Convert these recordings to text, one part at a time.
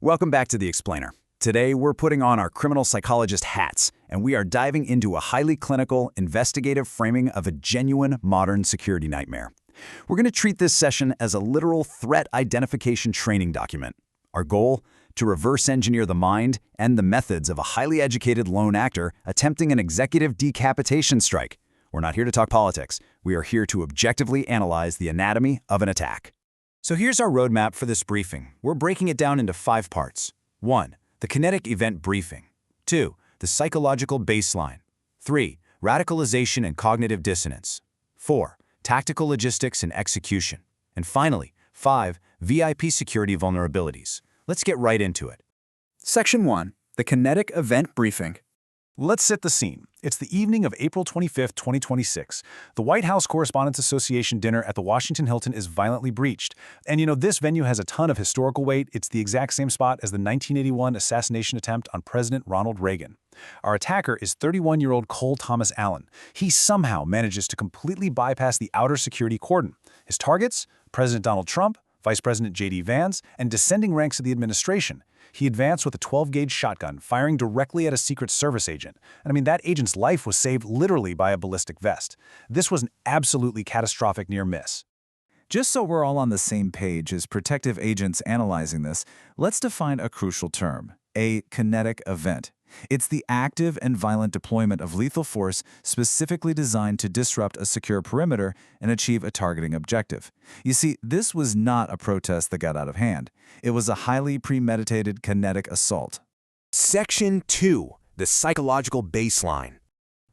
Welcome back to The Explainer. Today, we're putting on our criminal psychologist hats, and we are diving into a highly clinical, investigative framing of a genuine modern security nightmare. We're going to treat this session as a literal threat identification training document. Our goal? To reverse engineer the mind and the methods of a highly educated lone actor attempting an executive decapitation strike. We're not here to talk politics. We are here to objectively analyze the anatomy of an attack. So here's our roadmap for this briefing. We're breaking it down into 5 parts. 1. The kinetic event briefing. 2. The psychological baseline. 3. Radicalization and cognitive dissonance. 4. Tactical logistics and execution. And finally, 5. VIP security vulnerabilities. Let's get right into it. Section 1. The kinetic event briefing. Let's set the scene. It's the evening of April 25, 2026. The White House Correspondents Association dinner at the Washington Hilton is violently breached. And this venue has a ton of historical weight. It's the exact same spot as the 1981 assassination attempt on President Ronald Reagan. Our attacker is 31-year-old Cole Tomas Allen. He somehow manages to completely bypass the outer security cordon. His targets? President Donald Trump, Vice President J.D. Vance, and descending ranks of the administration. He advanced with a 12-gauge shotgun, firing directly at a Secret Service agent. And that agent's life was saved literally by a ballistic vest. This was an absolutely catastrophic near miss. Just so we're all on the same page as protective agents analyzing this, let's define a crucial term: a kinetic event. It's the active and violent deployment of lethal force specifically designed to disrupt a secure perimeter and achieve a targeting objective. You see, this was not a protest that got out of hand. It was a highly premeditated kinetic assault. Section 2. The psychological baseline.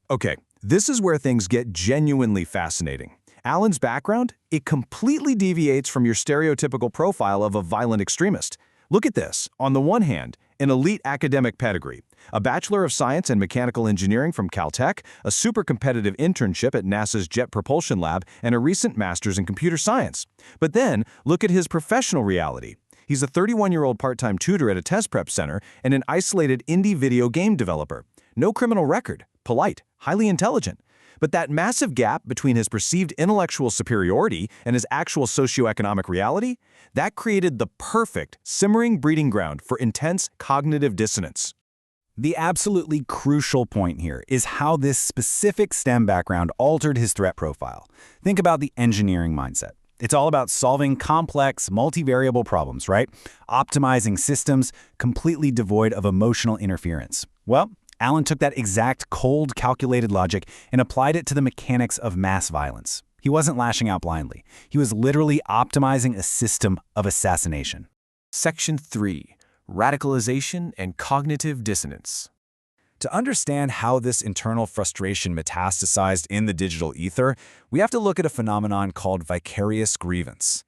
Okay, this is where things get genuinely fascinating. Allen's background? It completely deviates from your stereotypical profile of a violent extremist. Look at this. On the one hand, an elite academic pedigree, a Bachelor of Science in Mechanical Engineering from Caltech, a super competitive internship at NASA's Jet Propulsion Lab, and a recent master's in computer science. But then, look at his professional reality. He's a 31-year-old part-time tutor at a test prep center and an isolated indie video game developer. No criminal record, polite, highly intelligent. But that massive gap between his perceived intellectual superiority and his actual socioeconomic reality, that created the perfect, simmering breeding ground for intense cognitive dissonance. The absolutely crucial point here is how this specific STEM background altered his threat profile. Think about the engineering mindset. It's all about solving complex, multivariable problems, right? Optimizing systems completely devoid of emotional interference. Well, Allen took that exact cold, calculated logic and applied it to the mechanics of mass violence. He wasn't lashing out blindly. He was literally optimizing a system of assassination. Section 3. Radicalization and cognitive dissonance. To understand how this internal frustration metastasized in the digital ether, we have to look at a phenomenon called vicarious grievance.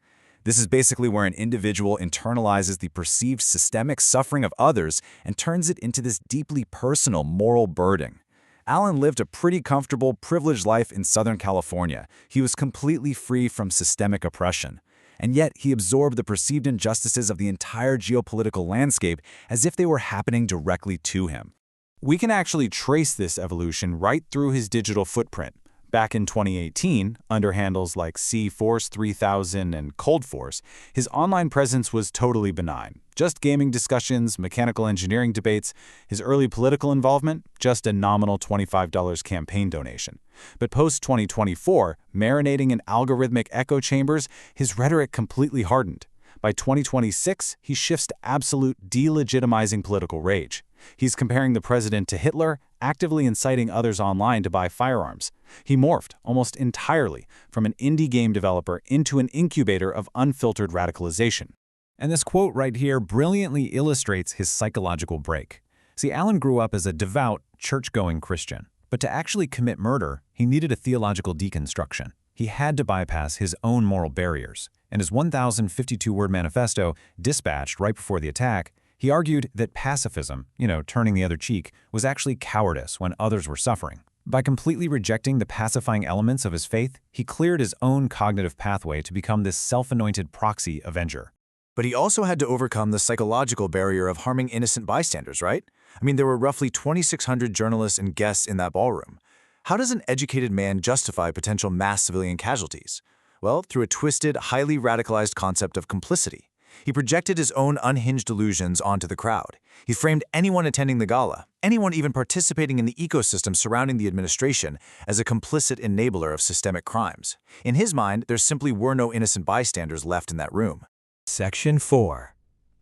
This is basically where an individual internalizes the perceived systemic suffering of others and turns it into this deeply personal moral burden. Allen lived a pretty comfortable, privileged life in Southern California. He was completely free from systemic oppression. And yet, he absorbed the perceived injustices of the entire geopolitical landscape as if they were happening directly to him. We can actually trace this evolution right through his digital footprint. Back in 2018, under handles like C-Force 3000 and Cold Force, his online presence was totally benign. Just gaming discussions, mechanical engineering debates. His early political involvement, just a nominal $25 campaign donation. But post-2024, marinating in algorithmic echo chambers, his rhetoric completely hardened. By 2026, he shifts to absolute delegitimizing political rage. He's comparing the president to Hitler, actively inciting others online to buy firearms. He morphed almost entirely from an indie game developer into an incubator of unfiltered radicalization. And this quote right here brilliantly illustrates his psychological break. See, Allen grew up as a devout, church-going Christian. But to actually commit murder, he needed a theological deconstruction. He had to bypass his own moral barriers. In his 1,052-word manifesto, dispatched right before the attack, he argued that pacifism, turning the other cheek, was actually cowardice when others were suffering. By completely rejecting the pacifying elements of his faith, he cleared his own cognitive pathway to become this self-anointed proxy avenger. But he also had to overcome the psychological barrier of harming innocent bystanders, right? There were roughly 2,600 journalists and guests in that ballroom. How does an educated man justify potential mass civilian casualties? Well, through a twisted, highly radicalized concept of complicity. He projected his own unhinged delusions onto the crowd. He framed anyone attending the gala, anyone even participating in the ecosystem surrounding the administration, as a complicit enabler of systemic crimes. In his mind, there simply were no innocent bystanders left in that room. Section 4.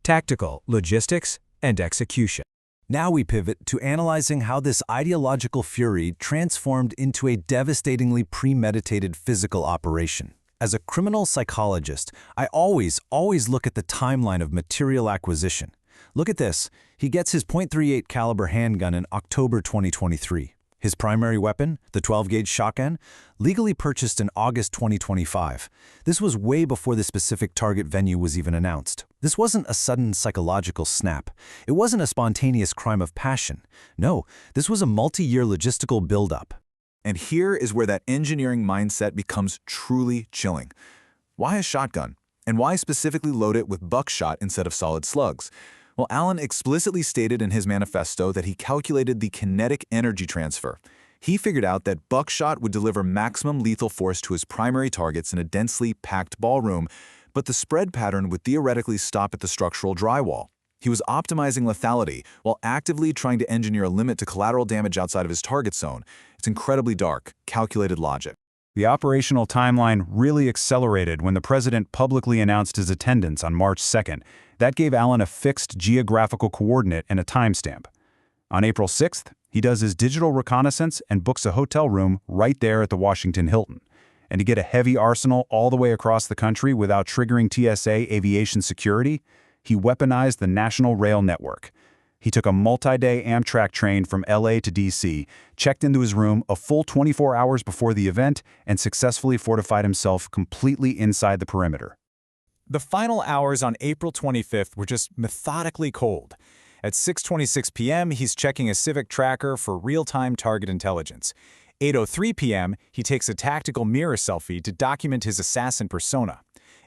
Tactical, Logistics, and Execution. Now we pivot to analyzing how this ideological fury transformed into a devastatingly premeditated physical operation. As a criminal psychologist, I always look at the timeline of material acquisition. Look at this. He gets his .38 caliber handgun in October 2023. His primary weapon, the 12-gauge shotgun, legally purchased in August 2025. This was way before the specific target venue was even announced. This wasn't a sudden psychological snap. It wasn't a spontaneous crime of passion. No, this was a multi-year logistical buildup. And here is where that engineering mindset becomes truly chilling. Why a shotgun? And why specifically load it with buckshot instead of solid slugs? Well, Allen explicitly stated in his manifesto that he calculated the kinetic energy transfer. He figured out that buckshot would deliver maximum lethal force to his primary targets in a densely packed ballroom, but the spread pattern would theoretically stop at the structural drywall. He was optimizing lethality while actively trying to engineer a limit to collateral damage outside of his target zone. It's incredibly dark, calculated logic. The operational timeline really accelerated when the president publicly announced his attendance on March 2nd. That gave Allen a fixed geographical coordinate and a timestamp. On April 6th, he does his digital reconnaissance and books a hotel room right there at the Washington Hilton. And to get a heavy arsenal all the way across the country without triggering TSA aviation security, he weaponized the National Rail Network. He took a multi-day Amtrak train from LA to DC, checked into his room a full 24 hours before the event, and successfully fortified himself completely inside the perimeter. The final hours on April 25th were just methodically cold. At 6:26 p.m., he's checking a Civic tracker for real-time target intelligence. 8:03 p.m., he takes a tactical mirror selfie to document his assassin persona.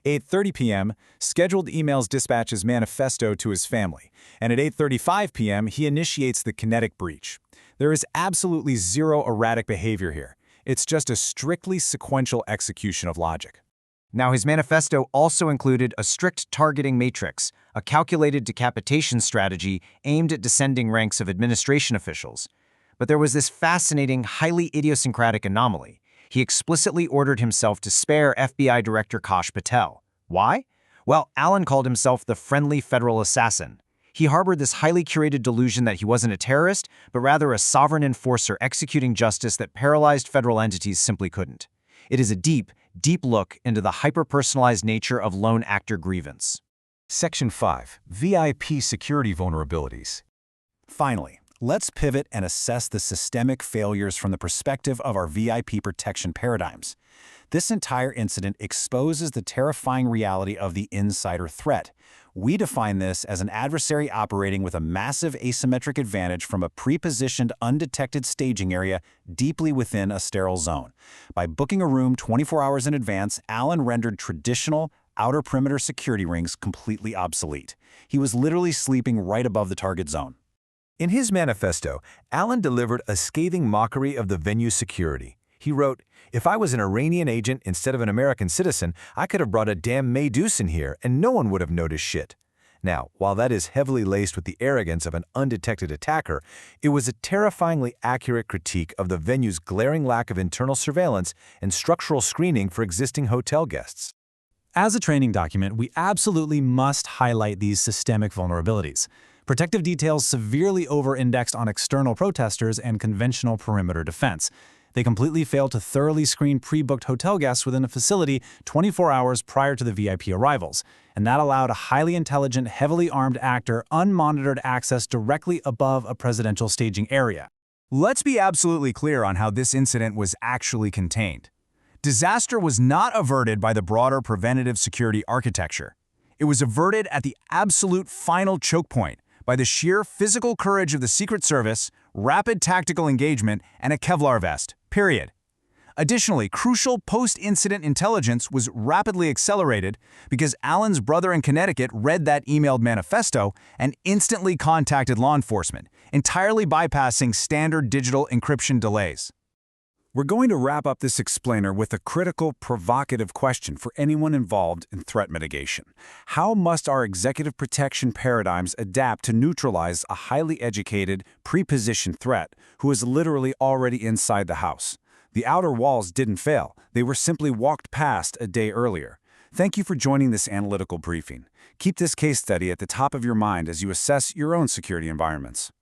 8:30 p.m., scheduled emails dispatch his manifesto to his family, and at 8:35 p.m., he initiates the kinetic breach. There is absolutely zero erratic behavior here. It's just a strictly sequential execution of logic. Now, his manifesto also included a strict targeting matrix, a calculated decapitation strategy aimed at descending ranks of administration officials. But there was this fascinating, highly idiosyncratic anomaly. He explicitly ordered himself to spare FBI Director Kash Patel. Why? Well, Allen called himself the friendly federal assassin. He harbored this highly curated delusion that he wasn't a terrorist, but rather a sovereign enforcer executing justice that paralyzed federal entities simply couldn't. It is a deep look into the hyper-personalized nature of lone actor grievance. Section 5. VIP Security Vulnerabilities. Finally, let's pivot and assess the systemic failures from the perspective of our VIP protection paradigms. This entire incident exposes the terrifying reality of the insider threat. We define this as an adversary operating with a massive asymmetric advantage from a pre-positioned, undetected staging area deeply within a sterile zone. By booking a room 24 hours in advance, Allen rendered traditional, outer perimeter security rings completely obsolete. He was literally sleeping right above the target zone. In his manifesto, Allen delivered a scathing mockery of the venue's security. He wrote, "If I was an Iranian agent instead of an American citizen, I could have brought a damn Medusa in here and no one would have noticed shit." Now, while that is heavily laced with the arrogance of an undetected attacker, it was a terrifyingly accurate critique of the venue's glaring lack of internal surveillance and structural screening for existing hotel guests. As a training document, we absolutely must highlight these systemic vulnerabilities. Protective details severely over-indexed on external protesters and conventional perimeter defense. They completely failed to thoroughly screen pre-booked hotel guests within a facility 24 hours prior to the VIP arrivals, and that allowed a highly intelligent, heavily armed actor unmonitored access directly above a presidential staging area. Let's be absolutely clear on how this incident was actually contained. Disaster was not averted by the broader preventative security architecture. It was averted at the absolute final choke point by the sheer physical courage of the Secret Service, rapid tactical engagement, and a Kevlar vest, period. Additionally, crucial post-incident intelligence was rapidly accelerated because Allen's brother in Connecticut read that emailed manifesto and instantly contacted law enforcement, entirely bypassing standard digital encryption delays. We're going to wrap up this explainer with a critical, provocative question for anyone involved in threat mitigation. How must our executive protection paradigms adapt to neutralize a highly educated, pre-positioned threat who is literally already inside the house? The outer walls didn't fail. They were simply walked past a day earlier. Thank you for joining this analytical briefing. Keep this case study at the top of your mind as you assess your own security environments.